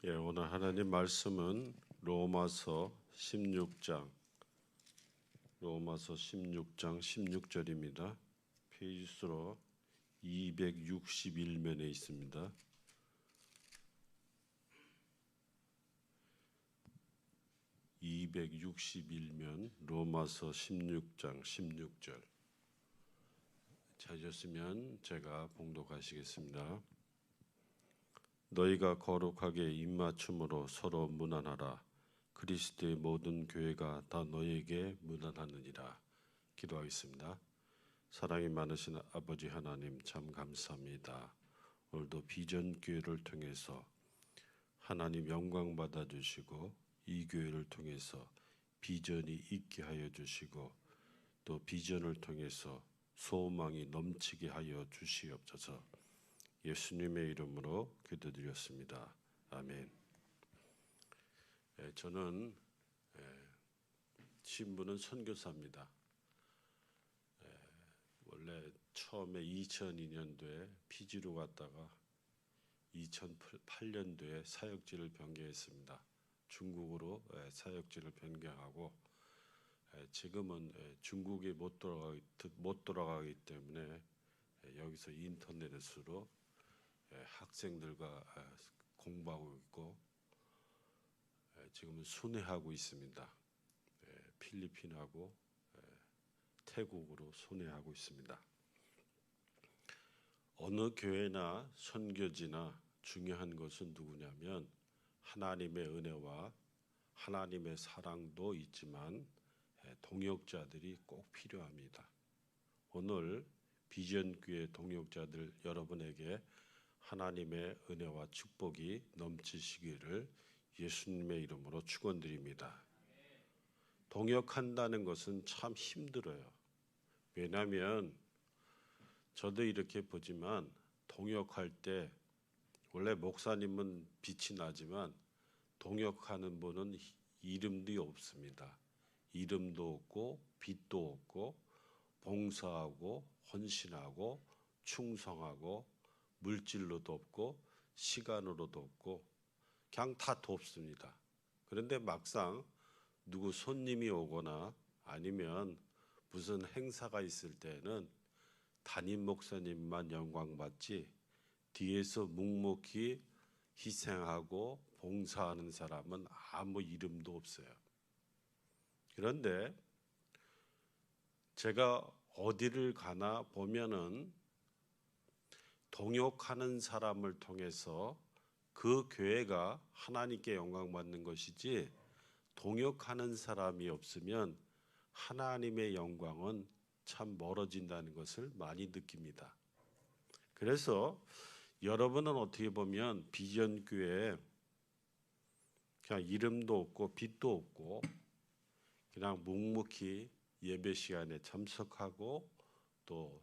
오늘 하나님 말씀은 로마서 16장 16절입니다. 페이지 수로 261면에 있습니다. 261면 로마서 16장 16절 찾으셨으면 제가 봉독하시겠습니다. 너희가 거룩하게 입맞춤으로 서로 문안하라. 그리스도의 모든 교회가 다 너희에게 문안하느니라. 기도하겠습니다. 사랑이 많으신 아버지 하나님 참 감사합니다. 오늘도 비전교회를 통해서 하나님 영광 받아주시고 이 교회를 통해서 비전이 있게 하여 주시고 또 비전을 통해서 소망이 넘치게 하여 주시옵소서. 예수님의 이름으로 기도드렸습니다. 아멘. 저는 신분은 선교사입니다. 원래 처음에 2002년도에 피지로 갔다가 2008년도에 사역지를 변경했습니다. 중국으로 사역지를 변경하고 지금은 중국에 못 돌아가기 때문에 여기서 인터넷으로 학생들과 공부하고 있고 지금은 순회하고 있습니다. 필리핀하고 태국으로 순회하고 있습니다. 어느 교회나 선교지나 중요한 것은 누구냐면 하나님의 은혜와 하나님의 사랑도 있지만 동역자들이 꼭 필요합니다. 오늘 비전교회 동역자들 여러분에게 하나님의 은혜와 축복이 넘치시기를 예수님의 이름으로 축원드립니다. 동역한다는 것은 참 힘들어요. 왜냐하면 저도 이렇게 보지만 동역할 때 원래 목사님은 빛이 나지만 동역하는 분은 이름도 없습니다. 이름도 없고 빛도 없고 봉사하고 헌신하고 충성하고 물질로도 없고 시간으로도 없고 그냥 다 돕습니다. 그런데 막상 누구 손님이 오거나 아니면 무슨 행사가 있을 때는 담임 목사님만 영광받지 뒤에서 묵묵히 희생하고 봉사하는 사람은 아무 이름도 없어요. 그런데 제가 어디를 가나 보면은 동역하는 사람을 통해서 그 교회가 하나님께 영광 받는 것이지 동역하는 사람이 없으면 하나님의 영광은 참 멀어진다는 것을 많이 느낍니다. 그래서 여러분은 어떻게 보면 비전교회에 그냥 이름도 없고 빛도 없고 그냥 묵묵히 예배 시간에 참석하고 또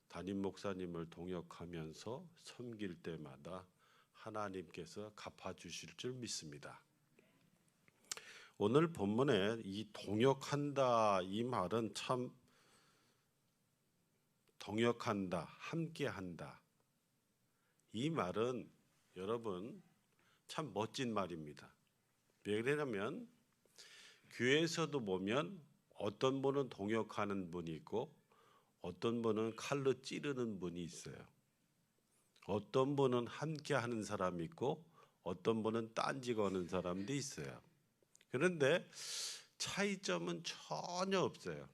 담임 목사님을 동역하면서 섬길 때마다 하나님께서 갚아주실 줄 믿습니다. 오늘 본문에 이 동역한다 이 말은 참 동역한다, 함께한다 이 말은 여러분 참 멋진 말입니다. 왜 그러냐면 교회에서도 보면 어떤 분은 동역하는 분이 있고 어떤 분은 칼로 찌르는 분이 있어요. 어떤 분은 함께 하는 사람이 있고 어떤 분은 딴지 거는 사람도 있어요. 그런데 차이점은 전혀 없어요.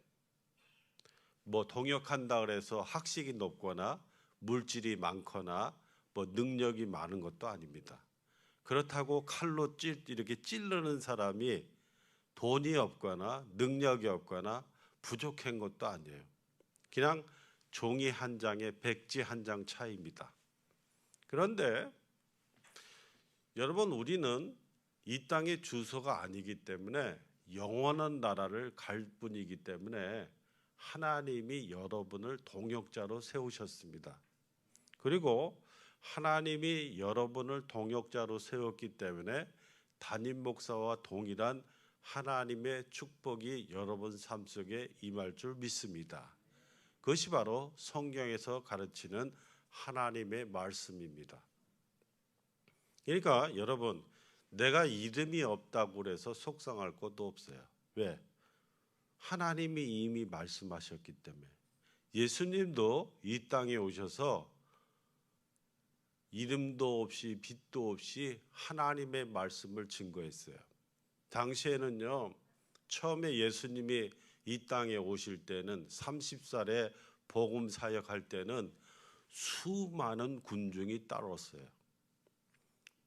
뭐 동역한다 그래서 학식이 높거나 물질이 많거나 뭐 능력이 많은 것도 아닙니다. 그렇다고 칼로 이렇게 찌르는 사람이 돈이 없거나 능력이 없거나 부족한 것도 아니에요. 그냥 종이 한 장에 백지 한 장 차이입니다. 그런데 여러분 우리는 이 땅의 주소가 아니기 때문에 영원한 나라를 갈 뿐이기 때문에 하나님이 여러분을 동역자로 세우셨습니다. 그리고 하나님이 여러분을 동역자로 세웠기 때문에 담임 목사와 동일한 하나님의 축복이 여러분 삶 속에 임할 줄 믿습니다. 그것이 바로 성경에서 가르치는 하나님의 말씀입니다. 그러니까 여러분, 내가 이름이 없다고 그래서 속상할 것도 없어요. 왜? 하나님이 이미 말씀하셨기 때문에. 예수님도 이 땅에 오셔서 이름도 없이 빛도 없이 하나님의 말씀을 증거했어요. 당시에는요, 처음에 예수님이 이 땅에 오실 때는 30살에 복음 사역할 때는 수많은 군중이 따랐어요.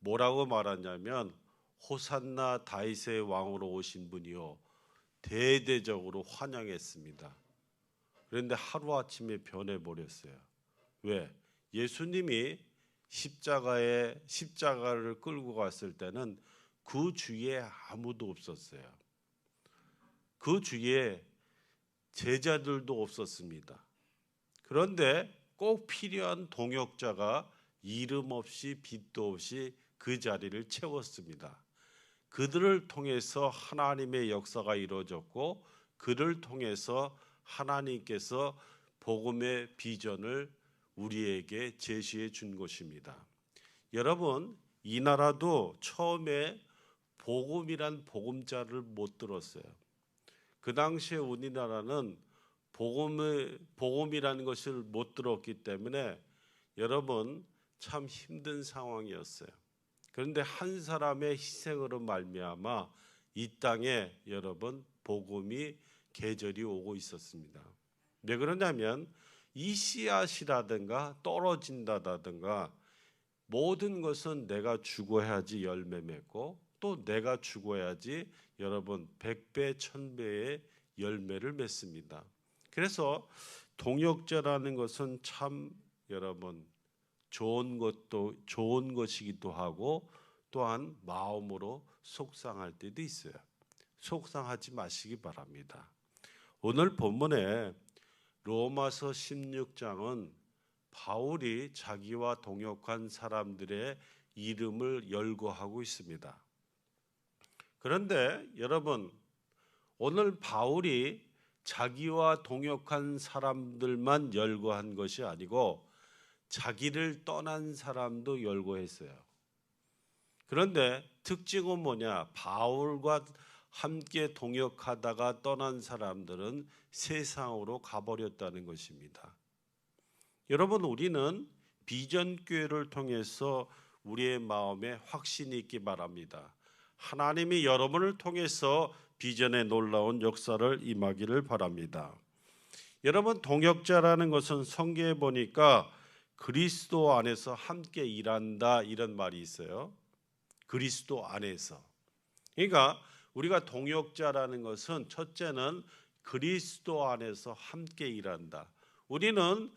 뭐라고 말하냐면 호산나 다윗의 왕으로 오신 분이요 대대적으로 환영했습니다. 그런데 하루아침에 변해버렸어요. 왜? 예수님이 십자가를 끌고 갔을 때는 그 주위에 아무도 없었어요. 그 주위에 제자들도 없었습니다. 그런데 꼭 필요한 동역자가 이름 없이 빛도 없이 그 자리를 채웠습니다. 그들을 통해서 하나님의 역사가 이루어졌고 그를 통해서 하나님께서 복음의 비전을 우리에게 제시해 준 것입니다. 여러분, 이 나라도 처음에 복음이란 복음자를 못 들었어요. 그 당시에 우리나라는 복음이라는 것을 못 들었기 때문에 여러분 참 힘든 상황이었어요. 그런데 한 사람의 희생으로 말미암아 이 땅에 여러분 복음이 계절이 오고 있었습니다. 왜 그러냐면 이 씨앗이라든가 떨어진다든가 모든 것은 내가 죽어야지 열매 맺고 또 내가 죽어야지 여러분 100배 1000배의 열매를 맺습니다. 그래서 동역자라는 것은 참 여러분 좋은 것이기도 하고 또한 마음으로 속상할 때도 있어요. 속상하지 마시기 바랍니다. 오늘 본문에 로마서 16장은 바울이 자기와 동역한 사람들의 이름을 열거하고 있습니다. 그런데 여러분, 오늘 바울이 자기와 동역한 사람들만 열거한 것이 아니고 자기를 떠난 사람도 열거했어요. 그런데 특징은 뭐냐? 바울과 함께 동역하다가 떠난 사람들은 세상으로 가버렸다는 것입니다. 여러분, 우리는 비전교회를 통해서 우리의 마음에 확신이 있기 바랍니다. 하나님이 여러분을 통해서 비전의 놀라운 역사를 임하기를 바랍니다. 여러분, 동역자라는 것은 성경에 보니까 그리스도 안에서 함께 일한다 이런 말이 있어요. 그리스도 안에서. 그러니까 우리가 동역자라는 것은 첫째는 그리스도 안에서 함께 일한다. 우리는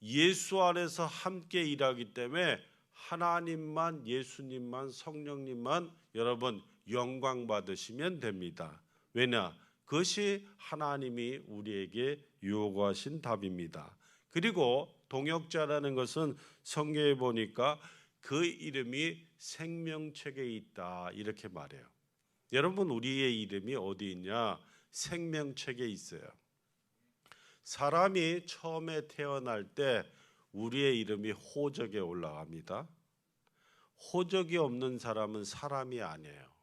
예수 안에서 함께 일하기 때문에 하나님만, 예수님만, 성령님만 여러분 영광 받으시면 됩니다. 왜냐? 그것이 하나님이 우리에게 요구하신 답입니다. 그리고 동역자라는 것은 성경에 보니까 그 이름이 생명책에 있다 이렇게 말해요. 여러분, 우리의 이름이 어디 있냐? 생명책에 있어요. 사람이 처음에 태어날 때 우리의 이름이 호적에 올라갑니다. 호적이 없는 사람은 사람이 아니에요.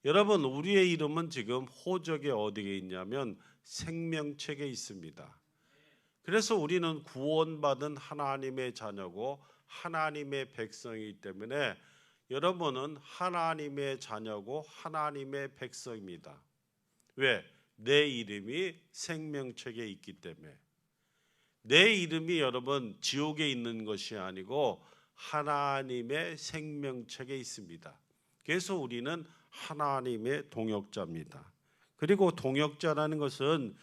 여러분, 우리의 이름은 지금 호적에 어디에 있냐면 생명책에 있습니다. 그래서 우리는 구원받은 하나님의 자녀고 하나님의 백성이기 때문에 여러분은 하나님의 자녀고 하나님의 백성입니다. 왜? 내 이름이 생명책에 있기 때문에. 내 이름이 여러분 지옥에 있는 것이 아니고 하나님의 생명책에 있습니다. 그래서 우리는 하나님의 동역자입니다. 그리고 동역자라는 것은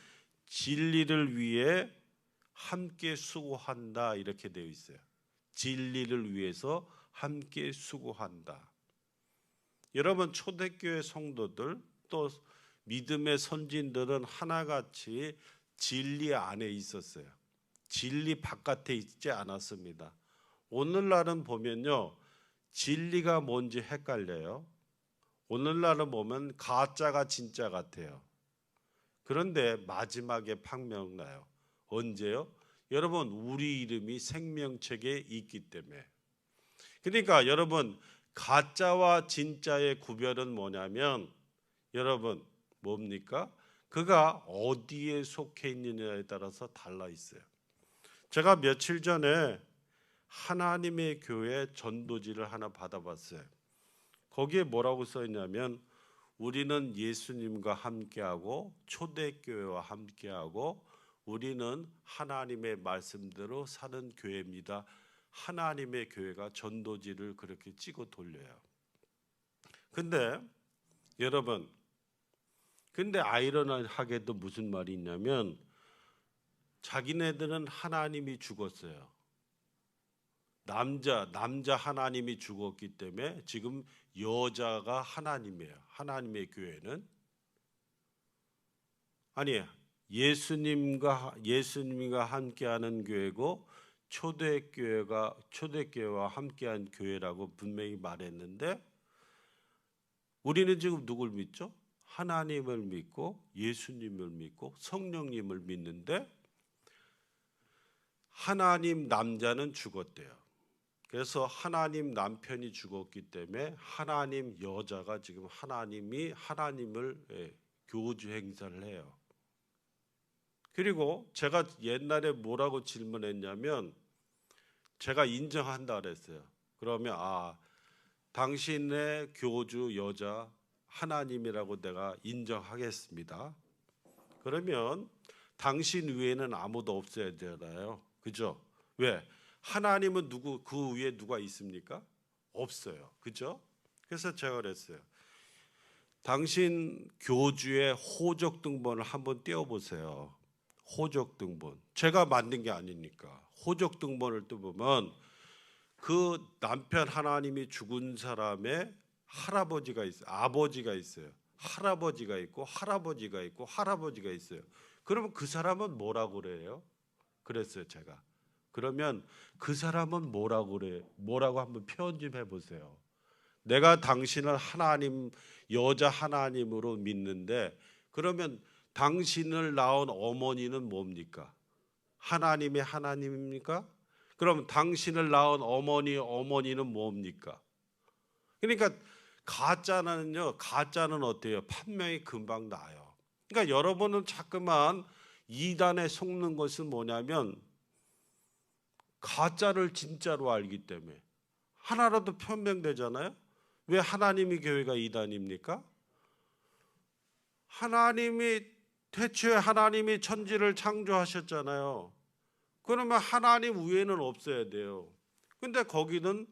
진리를 위해 함께 수고한다 이렇게 되어 있어요. 진리를 위해서 함께 수고한다. 여러분, 초대교회 성도들 또 믿음의 선진들은 하나같이 진리 안에 있었어요. 진리 바깥에 있지 않았습니다. 오늘날은 보면요, 진리가 뭔지 헷갈려요. 오늘날은 보면 가짜가 진짜 같아요. 그런데 마지막에 판명나요. 언제요? 여러분, 우리 이름이 생명책에 있기 때문에. 그러니까 여러분, 가짜와 진짜의 구별은 뭐냐면 여러분 뭡니까? 그가 어디에 속해 있느냐에 따라서 달라 있어요. 제가 며칠 전에 하나님의 교회 전도지를 하나 받아봤어요. 거기에 뭐라고 써 있냐면 우리는 예수님과 함께하고 초대교회와 함께하고 우리는 하나님의 말씀대로 사는 교회입니다. 하나님의 교회가 전도지를 그렇게 찍어 돌려요. 근데 여러분, 근데 아이러니하게도 무슨 말이 있냐면 자기네들은 하나님이 죽었어요. 남자 하나님이 죽었기 때문에 지금 여자가 하나님이에요. 하나님의 교회는 아니 예수님과 함께하는 교회고 초대교회와 함께한 교회라고 분명히 말했는데 우리는 지금 누굴 믿죠? 하나님을 믿고 예수님을 믿고 성령님을 믿는데 하나님 남자는 죽었대요. 그래서 하나님 남편이 죽었기 때문에 하나님 여자가 지금 하나님을 교주 행사를 해요. 그리고 제가 옛날에 뭐라고 질문했냐면 제가 인정한다 그랬어요. 그러면 당신의 교주 여자 하나님이라고 내가 인정하겠습니다. 그러면 당신 위에는 아무도 없어야 되잖아요. 그죠? 왜? 하나님은 그 위에 누가 있습니까? 없어요. 그죠? 그래서 제가 그랬어요. 당신 교주의 호적 등본을 한번 떼어보세요. 호적 등본. 제가 만든 게 아니니까. 호적 등본을 떼보면 그 남편 하나님이 죽은 사람의 할아버지가 있어요. 아버지가 있어요. 할아버지가 있고 할아버지가 있고 할아버지가 있어요. 그러면 그 사람은 뭐라고 그래요? 그랬어요, 제가. 그러면 그 사람은 뭐라고 그래? 뭐라고 한번 표현 좀 해보세요. 내가 당신을 하나님, 여자 하나님으로 믿는데 그러면 당신을 낳은 어머니는 뭡니까? 하나님의 하나님입니까? 그럼 당신을 낳은 어머니는 뭡니까? 그러니까 가짜는 어때요? 판명이 금방 나요. 그러니까 여러분은 자꾸만 이단에 속는 것은 뭐냐면 가짜를 진짜로 알기 때문에 하나라도 변명되잖아요. 왜 하나님의 교회가 이단입니까? 태초에 하나님이 천지를 창조하셨잖아요. 그러면 하나님 위에는 없어야 돼요. 근데 거기는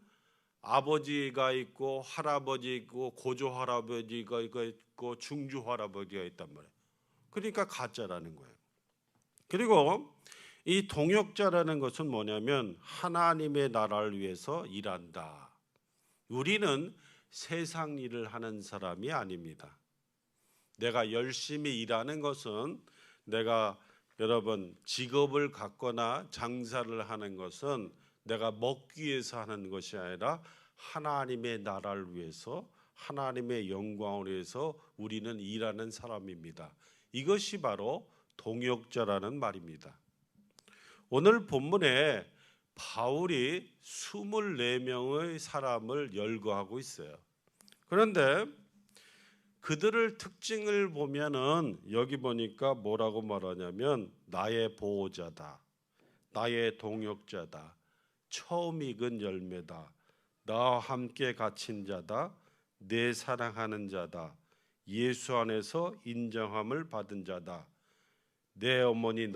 아버지가 있고 할아버지 있고 고조 할아버지가 있고 중주 할아버지가 있단 말이에요. 그러니까 가짜라는 거예요. 그리고 이 동역자라는 것은 뭐냐면 하나님의 나라를 위해서 일한다. 우리는 세상 일을 하는 사람이 아닙니다. 내가 열심히 일하는 것은 내가 여러분 직업을 갖거나 장사를 하는 것은 내가 먹기 위해서 하는 것이 아니라 하나님의 나라를 위해서 하나님의 영광을 위해서 우리는 일하는 사람입니다. 이것이 바로 동역자라는 말입니다. 오늘 본문에 바울이 24명의 사람을 열거하고 있어요. 그런데 그들을 특징을 보면은 여기 보니까 뭐라고 말하냐면 나의 보호자다, 나의 동역자다, 처음 익은 열매다, 나와 함께 갇힌 자다, 내 사랑하는 자다, 예수 안에서 인정함을 받은 자다, 내 어머니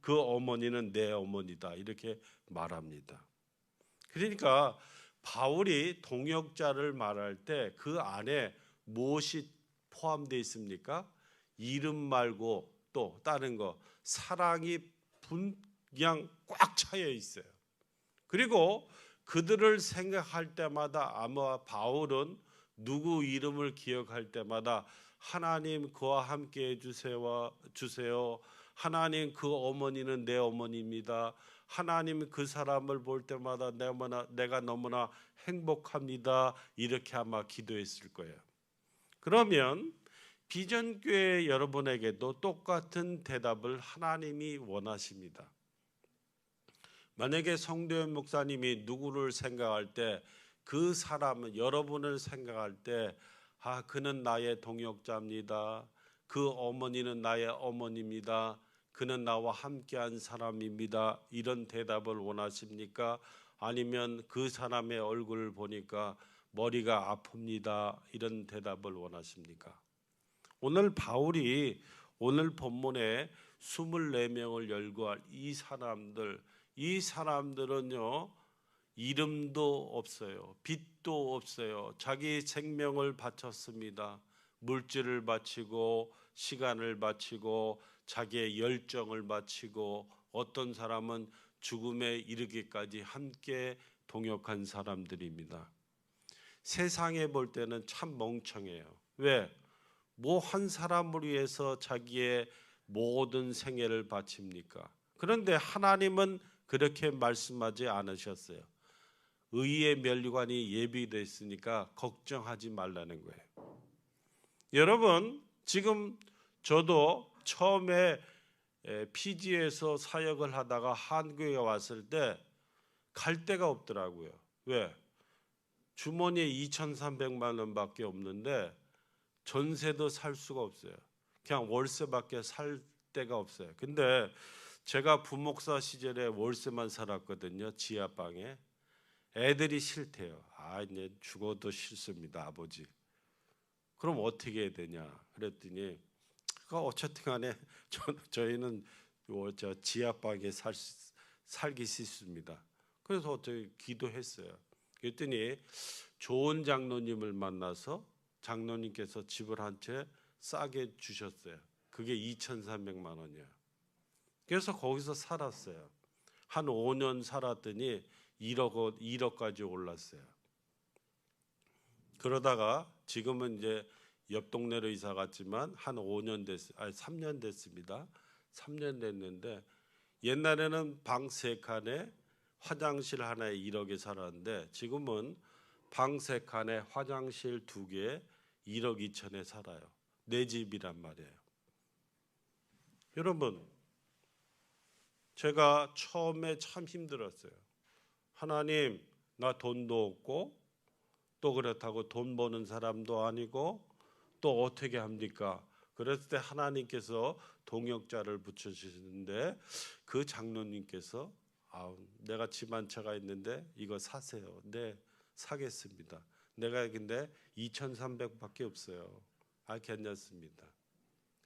그 어머니는 내 어머니다 이렇게 말합니다. 그러니까 바울이 동역자를 말할 때 그 안에 무엇이 포함되어 있습니까? 이름 말고 또 다른 거 사랑이 그냥 꽉 차여 있어요. 그리고 그들을 생각할 때마다 아마 바울은 누구 이름을 기억할 때마다 하나님 그와 함께 해주세요. 하나님 그 어머니는 내 어머니입니다. 하나님 그 사람을 볼 때마다 내가 너무나 행복합니다. 이렇게 아마 기도했을 거예요. 그러면 비전교회 여러분에게도 똑같은 대답을 하나님이 원하십니다. 만약에 성도현 목사님이 누구를 생각할 때 그 사람은 여러분을 생각할 때 그는 나의 동역자입니다. 그 어머니는 나의 어머니입니다. 그는 나와 함께한 사람입니다. 이런 대답을 원하십니까? 아니면 그 사람의 얼굴을 보니까 머리가 아픕니다. 이런 대답을 원하십니까? 오늘 바울이 오늘 본문에 24명을 열거할 이 사람들은요, 이름도 없어요. 빚도 없어요. 자기 생명을 바쳤습니다. 물질을 바치고 시간을 바치고 자기의 열정을 바치고 어떤 사람은 죽음에 이르기까지 함께 동역한 사람들입니다. 세상에 볼 때는 참 멍청해요. 왜? 뭐 한 사람을 위해서 자기의 모든 생애를 바칩니까? 그런데 하나님은 그렇게 말씀하지 않으셨어요. 의의 면류관이 예비됐으니까 걱정하지 말라는 거예요. 여러분, 지금 저도 처음에 피지에서 사역을 하다가 한국에 왔을 때 갈 데가 없더라고요. 왜? 주머니에 2,300만 원밖에 없는데 전세도 살 수가 없어요. 그냥 월세밖에 살 데가 없어요. 근데 제가 부목사 시절에 월세만 살았거든요. 지하방에. 애들이 싫대요. 이제 죽어도 싫습니다, 아버지. 그럼 어떻게 해야 되냐? 그랬더니 어쨌든 간에 저희는 저 지하방에 살기 싫습니다. 그래서 어떻게 기도했어요. 그랬더니 좋은 장로님을 만나서 장로님께서 집을 한 채 싸게 주셨어요. 그게 2,300만 원이에요. 그래서 거기서 살았어요. 한 5년 살았더니 1억까지 올랐어요. 그러다가 지금은 이제 옆 동네로 이사 갔지만 한 3년 됐습니다. 3년 됐는데 옛날에는 방 3칸에 화장실 하나에 1억에 살았는데 지금은 방 3칸에 화장실 2개에 1억 2천에 살아요. 내 집이란 말이에요. 여러분, 제가 처음에 참 힘들었어요. 하나님, 나 돈도 없고 또 그렇다고 돈 버는 사람도 아니고 또 어떻게 합니까? 그랬을 때 하나님께서 동역자를 붙여주시는데 그 장로님께서 내가 집 한 채가 있는데 이거 사세요. 네, 사겠습니다. 내가 근데 2,300밖에 없어요. 괜찮습니다.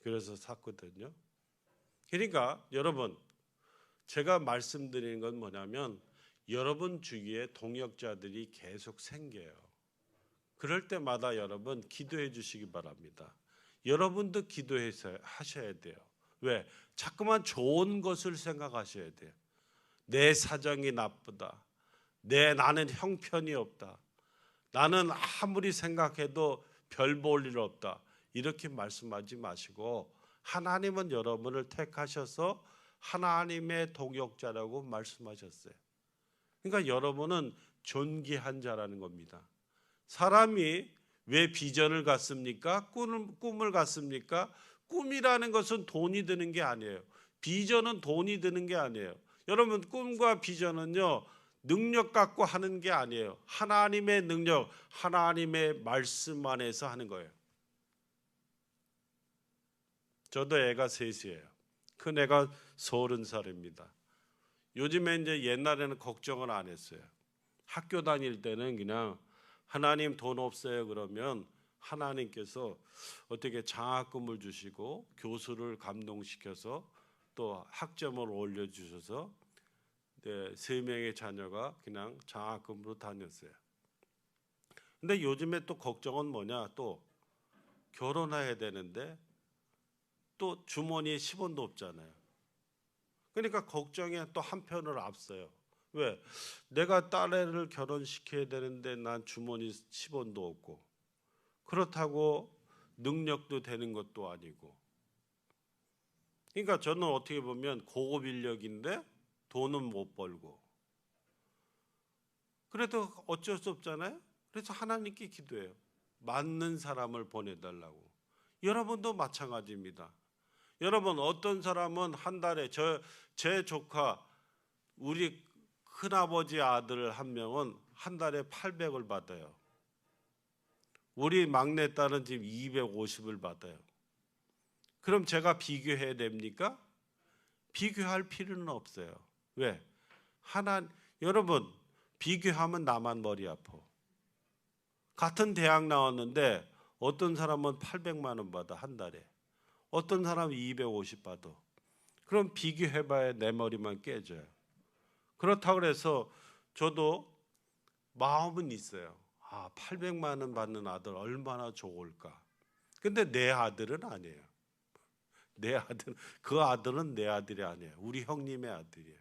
그래서 샀거든요. 그러니까 여러분, 제가 말씀드리는 건 뭐냐면 여러분 주위에 동역자들이 계속 생겨요. 그럴 때마다 여러분 기도해 주시기 바랍니다. 여러분도 기도하셔야 돼요. 왜? 자꾸만 좋은 것을 생각하셔야 돼요. 내 사정이 나쁘다. 나는 형편이 없다. 나는 아무리 생각해도 별 볼 일 없다. 이렇게 말씀하지 마시고 하나님은 여러분을 택하셔서 하나님의 동역자라고 말씀하셨어요. 그러니까 여러분은 존귀한 자라는 겁니다. 사람이 왜 비전을 갖습니까? 꿈을 갖습니까? 꿈이라는 것은 돈이 드는 게 아니에요. 비전은 돈이 드는 게 아니에요. 여러분, 꿈과 비전은요, 능력 갖고 하는 게 아니에요. 하나님의 능력, 하나님의 말씀 안에서 하는 거예요. 저도 애가 셋이에요. 큰 애가 30살입니다. 요즘에 이제 옛날에는 걱정을 안 했어요. 학교 다닐 때는 그냥 하나님 돈 없어요 그러면 하나님께서 어떻게 장학금을 주시고 교수를 감동시켜서 또 학점을 올려주셔서 3명의 자녀가 그냥 장학금으로 다녔어요. 근데 요즘에 또 걱정은 뭐냐, 또 결혼해야 되는데 또 주머니에 10원도 없잖아요. 그러니까 걱정이 또 한편을 앞서요. 왜? 내가 딸애를 결혼시켜야 되는데 난 주머니 10원도 없고 그렇다고 능력도 되는 것도 아니고. 그러니까 저는 어떻게 보면 고급 인력인데 돈은 못 벌고. 그래도 어쩔 수 없잖아요. 그래서 하나님께 기도해요. 맞는 사람을 보내달라고. 여러분도 마찬가지입니다. 여러분, 어떤 사람은 한 달에 제 조카 우리 큰아버지 아들 한 명은 한 달에 800을 받아요. 우리 막내딸은 지금 250을 받아요. 그럼 제가 비교해야 됩니까? 비교할 필요는 없어요. 왜? 여러분, 비교하면 나만 머리 아파. 같은 대학 나왔는데 어떤 사람은 800만 원 받아, 한 달에. 어떤 사람은 250 받아. 그럼 비교해봐야 내 머리만 깨져요. 그렇다고 해서 저도 마음은 있어요. 800만 원 받는 아들 얼마나 좋을까. 근데 내 아들은 아니에요. 그 아들은 내 아들이 아니에요. 우리 형님의 아들이에요.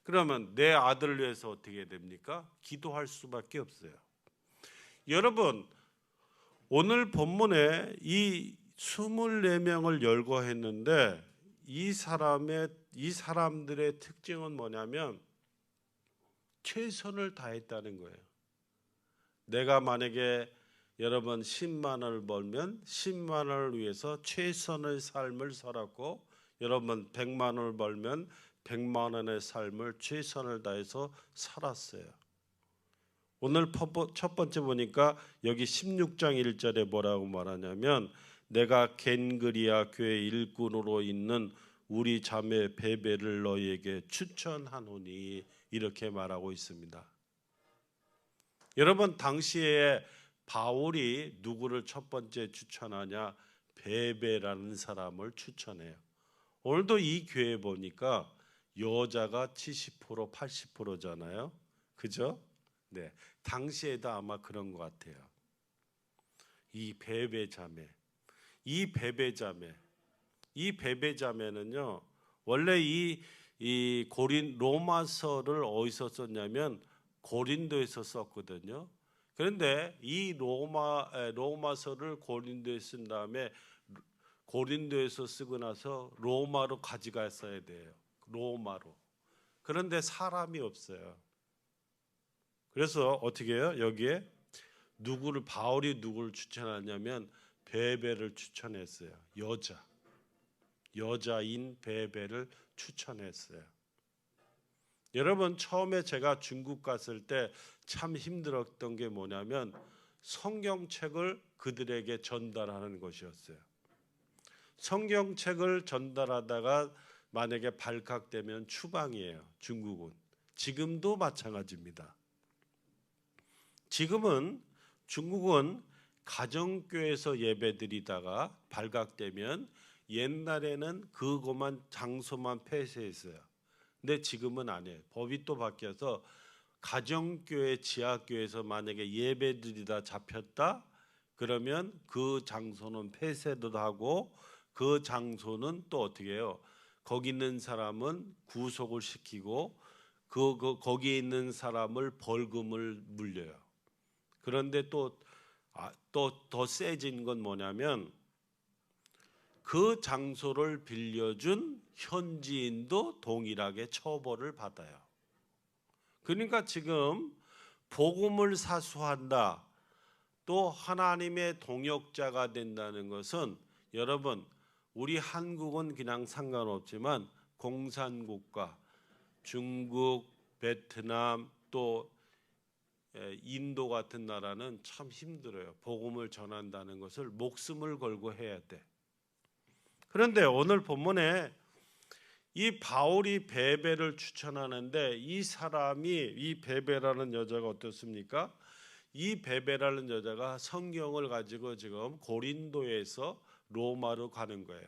그러면 내 아들을 위해서 어떻게 됩니까? 기도할 수밖에 없어요. 여러분, 오늘 본문에 이 24명을 열거했는데 이 사람들의 특징은 뭐냐면 최선을 다했다는 거예요. 내가 만약에 여러분 10만 원을 벌면 10만 원을 위해서 최선의 삶을 살았고, 여러분 100만 원을 벌면 100만 원의 삶을 최선을 다해서 살았어요. 오늘 첫 번째 보니까 여기 16장 1절에 뭐라고 말하냐면, 내가 겐그리아 교회 일꾼으로 있는 우리 자매 베베를 너희에게 추천하노니, 이렇게 말하고 있습니다. 여러분, 당시에 바울이 누구를 첫 번째 추천하냐? 베베라는 사람을 추천해요. 오늘도 이 교회 보니까 여자가 70% 80%잖아요. 그죠? 네, 당시에도 아마 그런 것 같아요. 이 베베 자매는요, 원래 이 로마서를 어디서 썼냐면 고린도에서 썼거든요. 그런데 이 로마서를 고린도에 쓴 다음에 고린도에서 쓰고 나서 로마로 가져갔어야 돼요. 로마로. 그런데 사람이 없어요. 그래서 어떻게 해요? 여기에 바울이 누구를 추천하냐면 베베를 추천했어요. 여자인 베베를 추천했어요. 여러분, 처음에 제가 중국 갔을 때 참 힘들었던 게 뭐냐면 성경책을 그들에게 전달하는 것이었어요. 성경책을 전달하다가 만약에 발각되면 추방이에요. 중국은. 지금도 마찬가지입니다. 지금은 중국은 가정교회에서 예배드리다가 발각되면 옛날에는 그것만 장소만 폐쇄했어요. 근데 지금은 아니에요. 법이 또 바뀌어서 가정교회 지하교회에서 만약에 예배드리다 잡혔다 그러면 그 장소는 폐쇄도 하고, 그 장소는 또 어떻게 해요? 거기 있는 사람은 구속을 시키고 거기에 있는 사람을 벌금을 물려요. 그런데 또 더 세진 건 뭐냐면 그 장소를 빌려준 현지인도 동일하게 처벌을 받아요. 그러니까 지금 복음을 사수한다, 또 하나님의 동역자가 된다는 것은, 여러분, 우리 한국은 그냥 상관없지만 공산국가, 중국, 베트남, 또 인도 같은 나라는 참 힘들어요. 복음을 전한다는 것을 목숨을 걸고 해야 돼. 그런데 오늘 본문에 이 바울이 베베를 추천하는데 이 베베라는 여자가 어떻습니까? 이 베베라는 여자가 성경을 가지고 지금 고린도에서 로마로 가는 거예요.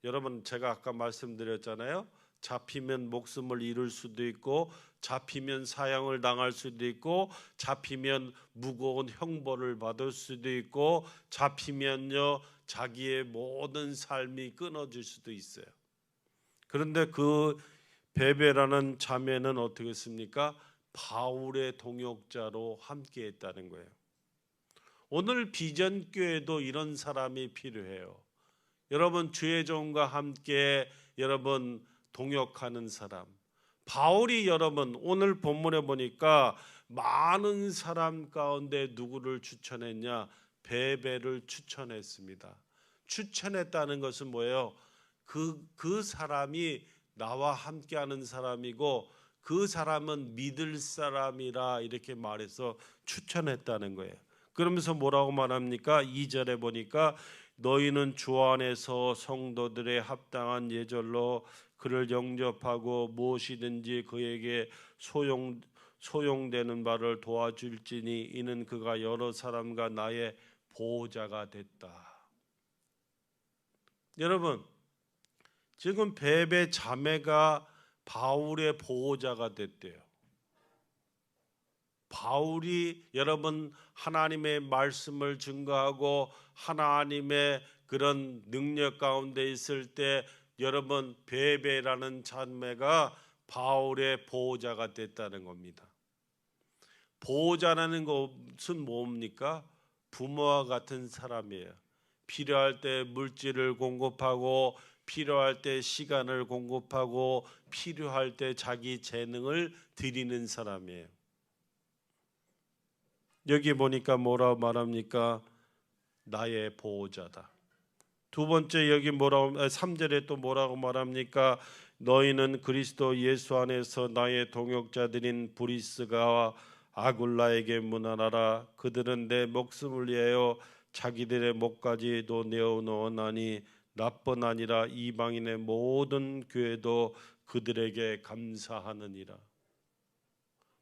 여러분, 제가 아까 말씀드렸잖아요. 잡히면 목숨을 잃을 수도 있고, 잡히면 사형을 당할 수도 있고, 잡히면 무거운 형벌을 받을 수도 있고, 잡히면요 자기의 모든 삶이 끊어질 수도 있어요. 그런데 그 베베라는 자매는 어떻게 했습니까? 바울의 동역자로 함께 했다는 거예요. 오늘 비전교회도 이런 사람이 필요해요. 여러분, 주의 종과 함께 여러분 동역하는 사람. 바울이 여러분 오늘 본문에 보니까 많은 사람 가운데 누구를 추천했냐? 베베를 추천했습니다. 추천했다는 것은 뭐예요? 그 사람이 나와 함께하는 사람이고, 그 사람은 믿을 사람이라 이렇게 말해서 추천했다는 거예요. 그러면서 뭐라고 말합니까? 2절에 보니까 너희는 주 안에서 성도들의 합당한 예절로 그를 영접하고 무엇이든지 그에게 소용되는 바를 도와줄지니 이는 그가 여러 사람과 나의 보호자가 됐다. 여러분, 지금 베베 자매가 바울의 보호자가 됐대요. 바울이 여러분 하나님의 말씀을 증거하고 하나님의 그런 능력 가운데 있을 때 여러분 베베라는 자매가 바울의 보호자가 됐다는 겁니다. 보호자라는 것은 뭡니까? 부모와 같은 사람이에요. 필요할 때 물질을 공급하고 필요할 때 시간을 공급하고 필요할 때 자기 재능을 드리는 사람이에요. 여기 보니까 뭐라고 말합니까? 나의 보호자다. 두 번째 여기 3절에 또 뭐라고 말합니까? 너희는 그리스도 예수 안에서 나의 동역자들인 브리스가와 아굴라에게 문안하라. 그들은 내 목숨을 위하여 자기들의 목까지도 내어놓으나니 나뿐 아니라 이방인의 모든 교회도 그들에게 감사하느니라.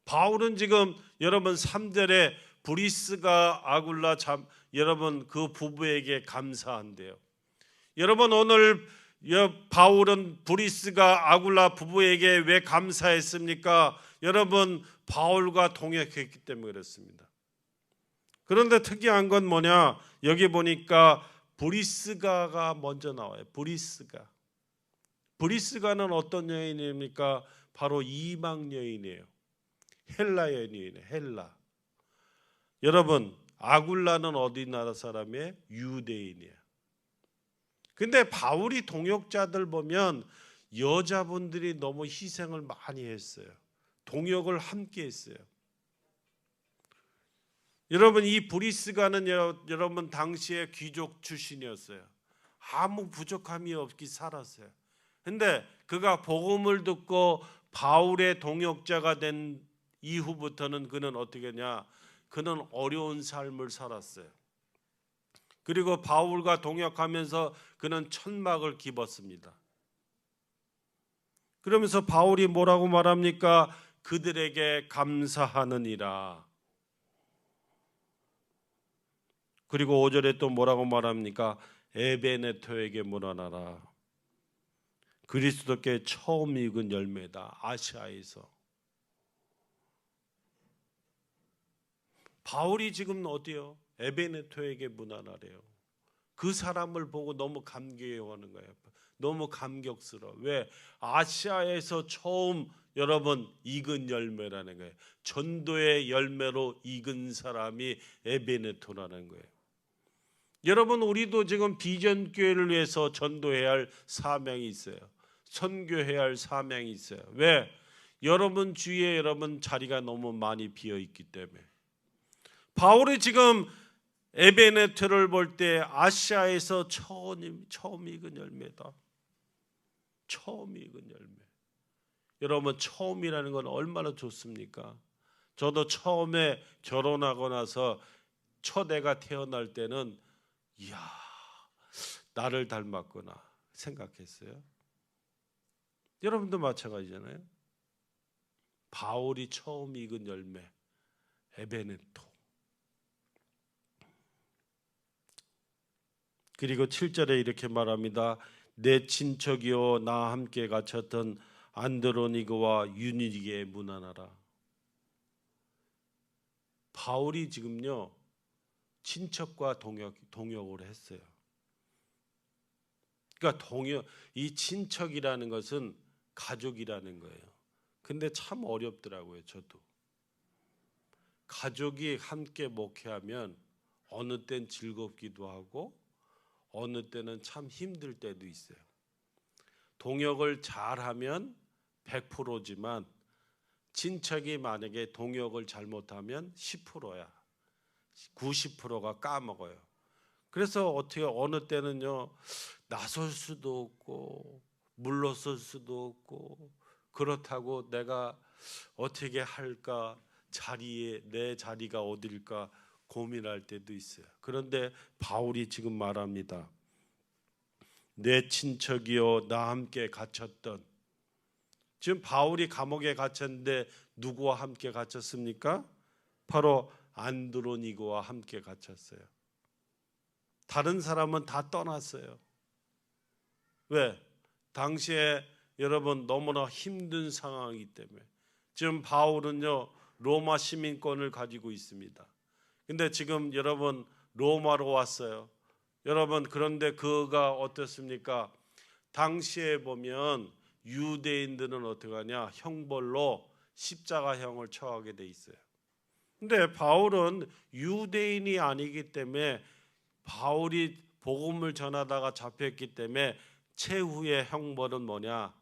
바울은 지금 여러분 3절에 브리스가 아굴라 여러분 그 부부에게 감사한대요. 여러분 오늘 바울은 브리스가 아굴라 부부에게 왜 감사했습니까? 여러분 바울과 동역했기 때문에 그렇습니다. 그런데 특이한 건 뭐냐? 여기 보니까 브리스가가 먼저 나와요. 브리스가는 어떤 여인입니까? 바로 이방 여인이에요. 헬라 여인이에요. 헬라. 여러분 아굴라는 어디 나라 사람이에요? 유대인이에요. 근데 바울이 동역자들 보면 여자분들이 너무 희생을 많이 했어요. 동역을 함께 했어요. 여러분 이 브리스가는 여러분 당시에 귀족 출신이었어요. 아무 부족함이 없이 살았어요. 근데 그가 복음을 듣고 바울의 동역자가 된 이후부터는 그는 어떻게 했냐? 그는 어려운 삶을 살았어요. 그리고 바울과 동역하면서 그는 천막을 입었습니다. 그러면서 바울이 뭐라고 말합니까? 그들에게 감사하느니라. 그리고 5절에 또 뭐라고 말합니까? 에베네토에게 문안하라. 그리스도께 처음 익은 열매다. 아시아에서. 바울이 지금 어디요? 에베네토에게 문안하래요. 그 사람을 보고 너무 감격해하는 거예요. 너무 감격스러워. 왜? 아시아에서 처음 여러분 익은 열매라는 거예요. 전도의 열매로 익은 사람이 에베네토라는 거예요. 여러분 우리도 지금 비전 교회를 위해서 전도해야 할 사명이 있어요. 선교해야 할 사명이 있어요. 왜? 여러분 주위에 여러분 자리가 너무 많이 비어 있기 때문에. 바울이 지금 에베네토를 볼 때 아시아에서 처음 익은 열매다. 처음 익은 열매. 여러분 처음이라는 건 얼마나 좋습니까? 저도 처음에 결혼하고 나서 첫 애가 태어날 때는 이야 나를 닮았구나 생각했어요. 여러분도 마찬가지잖아요. 바울이 처음 익은 열매 에베네토. 그리고 7절에 이렇게 말합니다. 내 친척이요 나 함께 갇혔던 안드로니고와 유니게 문안하라. 바울이 지금요 친척과 동역을 했어요. 그러니까 이 친척이라는 것은 가족이라는 거예요. 근데 참 어렵더라고요. 저도 가족이 함께 목회하면 어느 땐 즐겁기도 하고 어느 때는 참 힘들 때도 있어요. 동역을 잘하면 100%지만 친척이 만약에 동역을 잘못하면 10%야. 90%가 까먹어요. 그래서 어떻게 어느 때는요 나설 수도 없고 물러설 수도 없고 그렇다고 내가 어떻게 할까, 내 자리가 어딜까 고민할 때도 있어요. 그런데 바울이 지금 말합니다. 내 친척이요 나 함께 갇혔던, 지금 바울이 감옥에 갇혔는데 누구와 함께 갇혔습니까? 바로 안드로니고와 함께 갇혔어요. 다른 사람은 다 떠났어요. 왜? 당시에 여러분 너무나 힘든 상황이기 때문에. 지금 바울은요 로마 시민권을 가지고 있습니다. 근데 지금 여러분 로마로 왔어요. 여러분 그런데 그가 어떻습니까? 당시에 보면 유대인들은 어떻게 하냐? 형벌로 십자가형을 처하게 돼 있어요. 근데 바울은 유대인이 아니기 때문에, 바울이 복음을 전하다가 잡혔기 때문에 최후의 형벌은 뭐냐?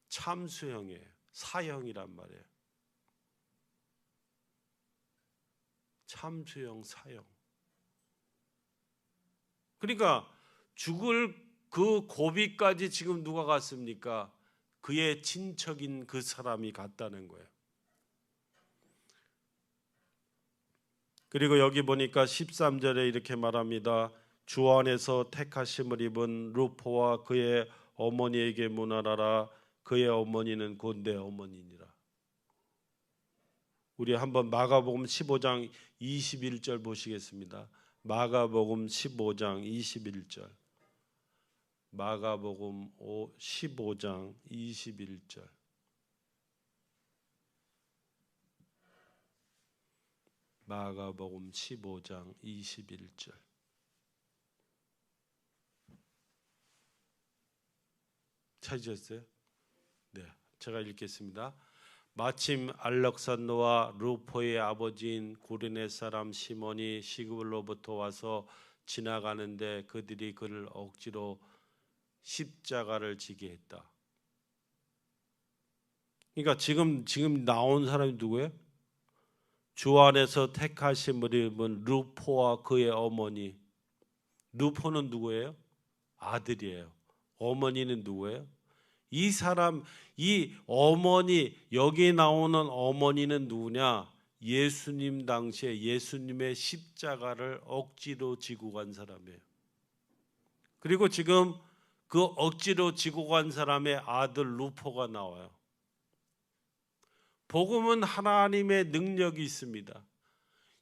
참수형이에요. 사형이란 말이에요. 참수형, 사형. 그러니까 죽을 그 고비까지 지금 누가 갔습니까? 그의 친척인 그 사람이 갔다는 거예요. 그리고 여기 보니까 13절에 이렇게 말합니다. 주 안에서 택하심을 입은 루포와 그의 어머니에게 문하라라. 그의 어머니는 곧 내 어머니니라. 우리 한번 마가복음 15장 21절 보시겠습니다. 마가복음 15장 21절. 마가복음 15장 21절. 마가복음 15장 21절. 찾으셨어요? 네, 제가 읽겠습니다. 마침 알렉산더와 루포의 아버지인 구레네 사람 시몬이 시급으로부터 와서 지나가는데 그들이 그를 억지로 십자가를 지게 했다. 그러니까 지금 나온 사람이 누구예요? 주 안에서 택하심을 입은 루포와 그의 어머니. 루포는 누구예요? 아들이에요. 어머니는 누구예요? 이 사람, 이 어머니, 여기 나오는 어머니는 누구냐? 예수님 당시에 예수님의 십자가를 억지로 지고 간 사람이에요. 그리고 지금 그 억지로 지고 간 사람의 아들 루포가 나와요. 복음은 하나님의 능력이 있습니다.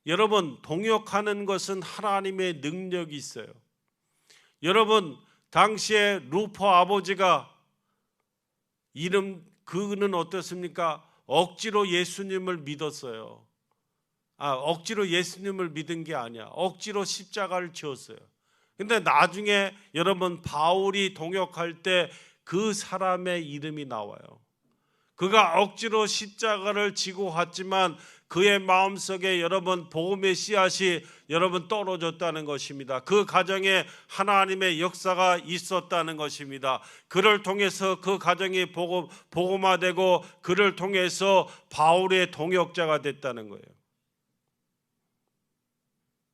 여러분, 동역하는 것은 하나님의 능력이 있어요. 여러분, 당시에 루포 아버지가 그는 어떻습니까? 억지로 예수님을 믿었어요. 억지로 예수님을 믿은 게 아니야. 억지로 십자가를 지었어요. 근데 나중에 여러분 바울이 동역할 때 그 사람의 이름이 나와요. 그가 억지로 십자가를 지고 갔지만 그의 마음속에 여러분 복음의 씨앗이 여러분 떨어졌다는 것입니다. 그 가정에 하나님의 역사가 있었다는 것입니다. 그를 통해서 그 가정이 복음화되고 그를 통해서 바울의 동역자가 됐다는 거예요.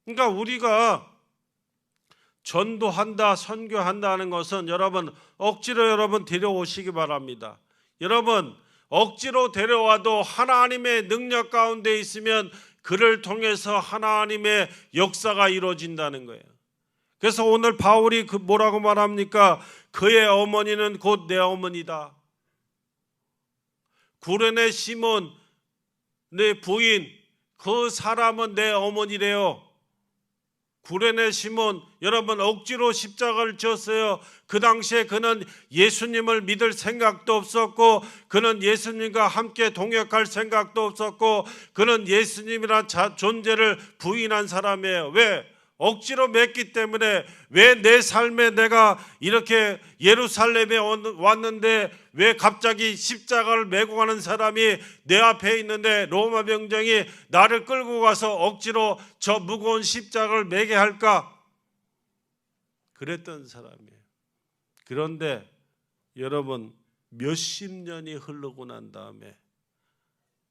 그러니까 우리가 전도한다, 선교한다는 것은 여러분 억지로 여러분 데려오시기 바랍니다. 여러분 억지로 데려와도 하나님의 능력 가운데 있으면 그를 통해서 하나님의 역사가 이루어진다는 거예요. 그래서 오늘 바울이 뭐라고 말합니까? 그의 어머니는 곧 내 어머니다. 구레네 시몬, 내 부인, 그 사람은 내 어머니래요. 구레네 시몬, 여러분 억지로 십자가를 졌어요. 그 당시에 그는 예수님을 믿을 생각도 없었고 그는 예수님과 함께 동역할 생각도 없었고 그는 예수님이란 존재를 부인한 사람이에요. 왜? 억지로 맺기 때문에. 왜 내 삶에 내가 이렇게 예루살렘에 왔는데 왜 갑자기 십자가를 메고 가는 사람이 내 앞에 있는데 로마 병정이 나를 끌고 가서 억지로 저 무거운 십자가를 메게 할까? 그랬던 사람이에요. 그런데 여러분 몇십 년이 흐르고 난 다음에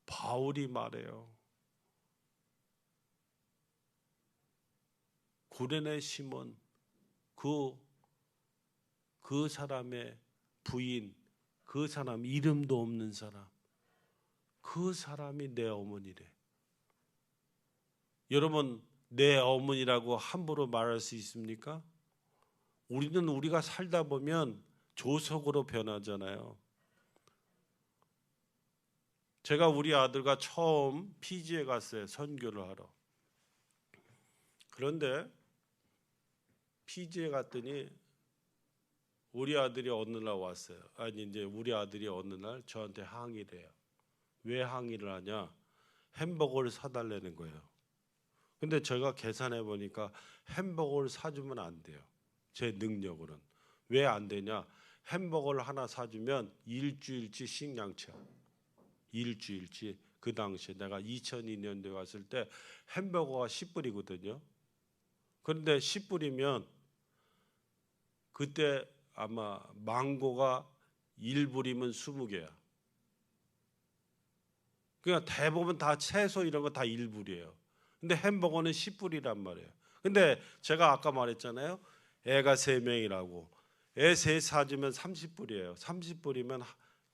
바울이 말해요. 구레네 시몬, 그 사람의 부인, 그 사람 이름도 없는 사람, 그 사람이 내 어머니래. 여러분, 내 어머니라고 함부로 말할 수 있습니까? 우리는 우리가 살다 보면 조석으로 변하잖아요. 제가 우리 아들과 처음 피지에 갔어요. 선교를 하러. 그런데 피지에 갔더니 우리 아들이 어느 날 왔어요. 아니 이제 우리 아들이 어느 날 저한테 항의를 해요. 왜 항의를 하냐? 햄버거를 사달라는 거예요. 근데 제가 계산해 보니까 햄버거를 사주면 안 돼요. 제 능력으로는. 왜 안 되냐? 햄버거를 하나 사주면 일주일치 식량차. 일주일치. 그 당시에 내가 2002년도에 갔을 때 햄버거가 10불이거든요. 그런데 10불이면 그때 아마 망고가 1불이면 20개야. 그러니까 대부분 다 채소 이런 거 다 1불이에요. 근데 햄버거는 10불이란 말이에요. 근데 제가 아까 말했잖아요. 애가 3명이라고. 애 3 사주면 30불이에요. 30불이면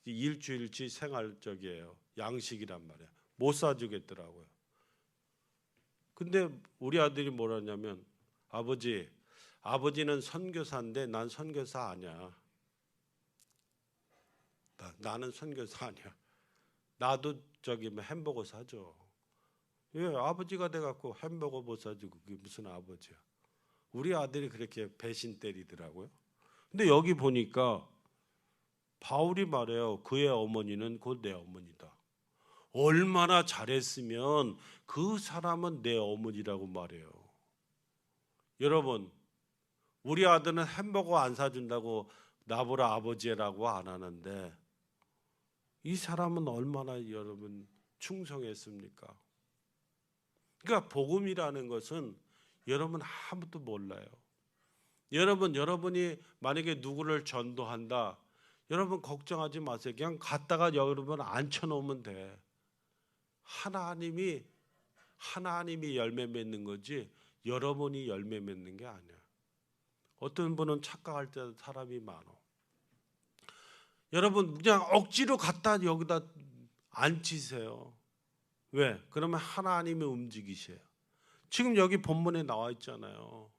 일주일치 생활적이에요. 양식이란 말이에요. 못 사주겠더라고요. 근데 우리 아들이 뭐라냐면 아버지는 선교사인데 난 선교사 아니야. 나는 선교사 아니야. 나도 저기 햄버거 사줘. 왜 아버지가 돼갖고 햄버거 못 사주고 그게 무슨 아버지야. 우리 아들이 그렇게 배신 때리더라고요. 근데 여기 보니까 바울이 말해요. 그의 어머니는 곧 내 어머니다. 얼마나 잘했으면 그 사람은 내 어머니라고 말해요. 여러분, 우리 아들은 햄버거 안 사준다고 나보라 아버지라고 안 하는데 이 사람은 얼마나 여러분 충성했습니까? 그러니까 복음이라는 것은 여러분 아무도 몰라요. 여러분이 만약에 누구를 전도한다. 여러분 걱정하지 마세요. 그냥 갔다가 여러분 앉혀놓으면 돼. 하나님이 열매 맺는 거지 여러분이 열매 맺는 게 아니야. 어떤 분은 착각할 때 사람이 많아. 여러분 그냥 억지로 갖다 여기다 앉히세요. 왜? 그러면 하나님이 움직이세요. 지금 여기 본문에 나와 있잖아요.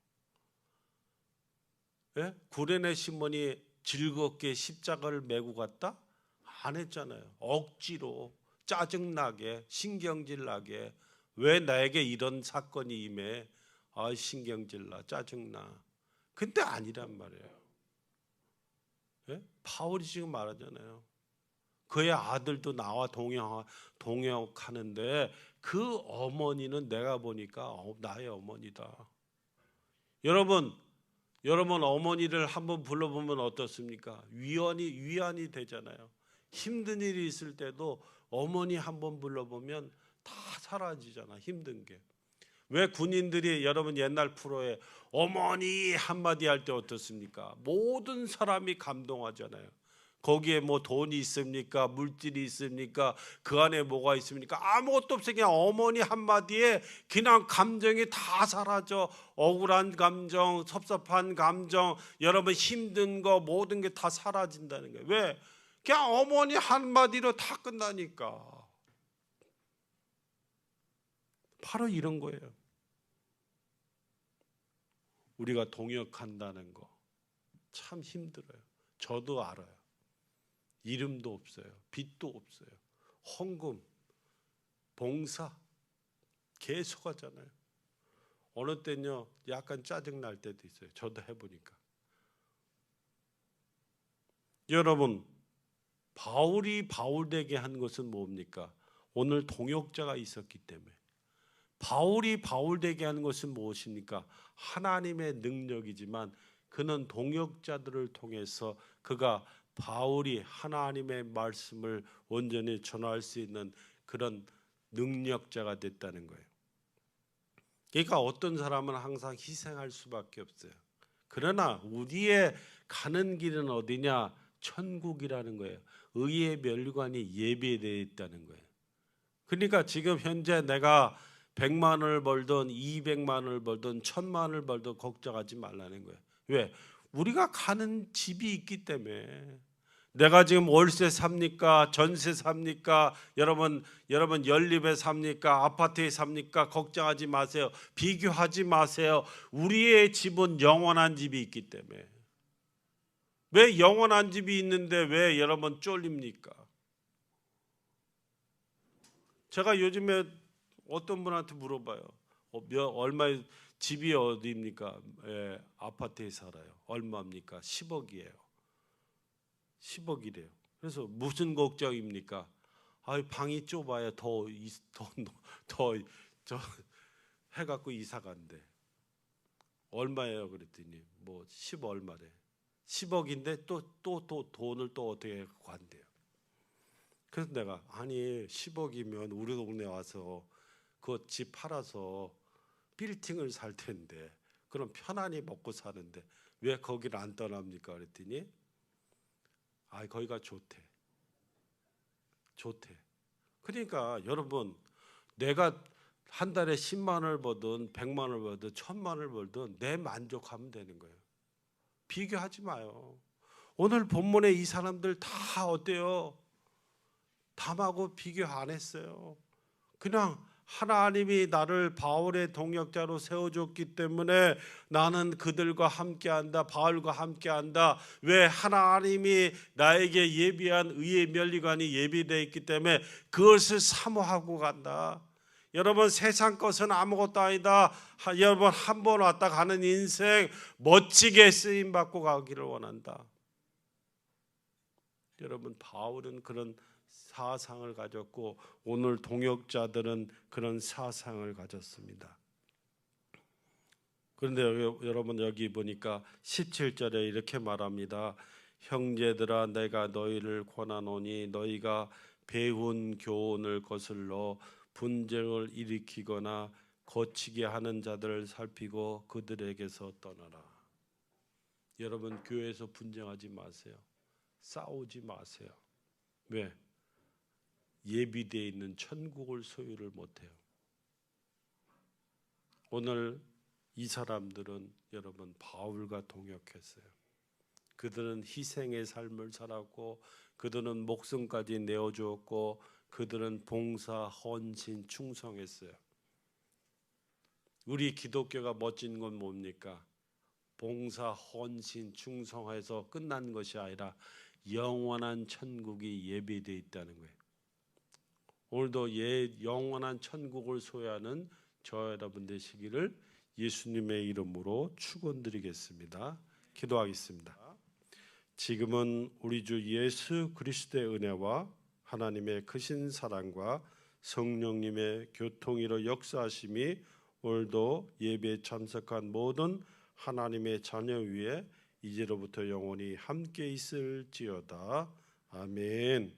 예? 구레네 시몬이 즐겁게 십자가를 메고 갔다? 안 했잖아요. 억지로 짜증나게 신경질나게 왜 나에게 이런 사건이 임해? 아 신경질나 짜증나. 근데 아니란 말이에요. 예? 바울이 지금 말하잖아요. 그의 아들도 나와 동역하는데 그 어머니는 내가 보니까 나의 어머니다. 여러분 어머니를 한번 불러보면 어떻습니까? 위안이 되잖아요. 힘든 일이 있을 때도 어머니 한번 불러보면 다 사라지잖아. 힘든 게. 왜 군인들이 여러분 옛날 프로에 어머니 한마디 할 때 어떻습니까? 모든 사람이 감동하잖아요. 거기에 뭐 돈이 있습니까? 물질이 있습니까? 그 안에 뭐가 있습니까? 아무것도 없어요. 그냥 어머니 한마디에 그냥 감정이 다 사라져. 억울한 감정, 섭섭한 감정, 여러분 힘든 거 모든 게 다 사라진다는 거예요. 왜? 그냥 어머니 한마디로 다 끝나니까. 바로 이런 거예요. 우리가 동역한다는 거 참 힘들어요. 저도 알아요. 이름도 없어요. 빚도 없어요. 헌금, 봉사 계속 하잖아요. 어느 때는요 약간 짜증날 때도 있어요. 저도 해보니까. 여러분 바울이 바울되게 한 것은 뭡니까? 오늘 동역자가 있었기 때문에. 바울이 바울되게 하는 것은 무엇입니까? 하나님의 능력이지만 그는 동역자들을 통해서 그가 바울이 하나님의 말씀을 온전히 전할 수 있는 그런 능력자가 됐다는 거예요. 그러니까 어떤 사람은 항상 희생할 수밖에 없어요. 그러나 우리의 가는 길은 어디냐? 천국이라는 거예요. 의의 멸관이 예비되어 있다는 거예요. 그러니까 지금 현재 내가 100만 원을 벌든 200만 원을 벌든 1000만 원을 벌든 걱정하지 말라는 거예요. 왜? 우리가 가는 집이 있기 때문에. 내가 지금 월세 삽니까? 전세 삽니까? 여러분 연립에 삽니까? 아파트에 삽니까? 걱정하지 마세요. 비교하지 마세요. 우리의 집은 영원한 집이 있기 때문에. 왜 영원한 집이 있는데 왜 여러분 쫄립니까? 제가 요즘에 어떤 분한테 물어봐요. 얼마의 집이 어디입니까? 예, 아파트에 살아요. 얼마입니까? 10억이에요. 10억이래요. 그래서 무슨 걱정입니까? 방이 좁아야 더 해갖고 이사 간대. 얼마예요? 그랬더니 뭐 10 얼마래. 10억인데 또 돈을 또 어떻게 관대요? 그래서 내가 아니 10억이면 우리 동네 와서 그 집 팔아서 빌딩을 살 텐데 그럼 편안히 먹고 사는데 왜 거기를 안 떠납니까? 그랬더니 거기가 좋대. 그러니까 여러분 내가 한 달에 10만 원을 벌든 100만 원을 벌든 1000만 원을 벌든 내 만족하면 되는 거예요. 비교하지 마요. 오늘 본문에 이 사람들 다 어때요? 담하고 비교 안 했어요. 그냥 하나님이 나를 바울의 동역자로 세워줬기 때문에 나는 그들과 함께한다. 바울과 함께한다. 왜? 하나님이 나에게 예비한 의의 면류관이 예비되어 있기 때문에 그것을 사모하고 간다. 여러분 세상 것은 아무것도 아니다. 여러분 한 번 왔다 가는 인생 멋지게 쓰임받고 가기를 원한다. 여러분 바울은 그런 사상을 가졌고 오늘 동역자들은 그런 사상을 가졌습니다. 그런데 여러분 여기 보니까 17절에 이렇게 말합니다. 형제들아 내가 너희를 권하노니 너희가 배운 교훈을 거슬러 분쟁을 일으키거나 거치게 하는 자들을 살피고 그들에게서 떠나라. 여러분 교회에서 분쟁하지 마세요. 싸우지 마세요. 왜? 예비되어 있는 천국을 소유를 못해요. 오늘 이 사람들은 여러분 바울과 동역했어요. 그들은 희생의 삶을 살았고 그들은 목숨까지 내어주었고 그들은 봉사, 헌신, 충성했어요. 우리 기독교가 멋진 건 뭡니까? 봉사, 헌신, 충성해서 끝난 것이 아니라 영원한 천국이 예비되어 있다는 거예요. 오늘도 영원한 천국을 소유하는 저 여러분 되시기를 예수님의 이름으로 축원드리겠습니다. 기도하겠습니다. 지금은 우리 주 예수 그리스도의 은혜와 하나님의 크신 사랑과 성령님의 교통으로 역사하심이 오늘도 예배에 참석한 모든 하나님의 자녀 위에 이제로부터 영원히 함께 있을지어다. 아멘.